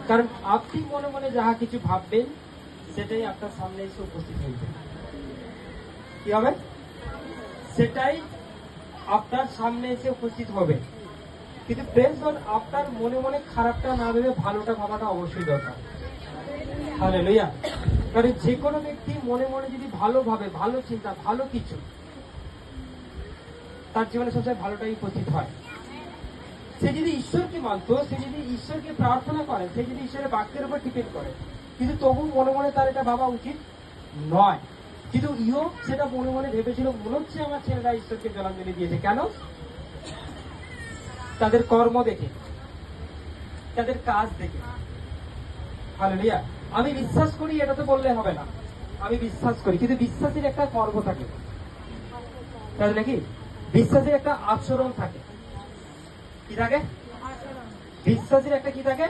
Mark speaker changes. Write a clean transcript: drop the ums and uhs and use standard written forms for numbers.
Speaker 1: কারণ আপনি মনে মনে যাহা কিছু ভাববেন সেটাই আপনার সামনে এসে উপস্থিত হইবে। কি হবে? সেটাই আপনার সামনে এসে উপস্থিত হবে। কিন্তু ফ্রেন্ডস, আপনার মনে মনে খারাপটা না ভেবে ভালোটা ভাবাটা অবশ্যই দরকার। হালেলুয়া। কারণ যে কোনো ব্যক্তি মনে মনে যদি ভালো ভাবে, ভালো চিন্তা, ভালো কিছু, তার জীবনে সবসময় ভালোটাই উপস্থিত হয়। সে যদি ঈশ্বরকে মানত, সে যদি ঈশ্বরকে প্রার্থনা করে, সে যদি ঈশ্বরের বাক্যের উপর ডিপেন্ড করে, কিন্তু তবু মনে মনে তার এটা ভাবা উচিত নয়। কিন্তু ইয়োব সেটা মনে মনে ভেবেছিল, মনে হচ্ছে আমার ছেলেরা ঈশ্বরকে জলাঞ্জলি দিয়েছে। কেন? তাদের কর্ম দেখে, তাদের কাজ দেখে। হালেলুয়া। আমি বিশ্বাস করি, এটা তো বললে হবে না। আমি বিশ্বাস করি, কিন্তু বিশ্বাসের একটা কর্ম থাকে, তাই নাকি? বিশ্বাসের একটা আচরণ থাকে। কি থাকে? বিশ্বাসের একটা কি থাকে?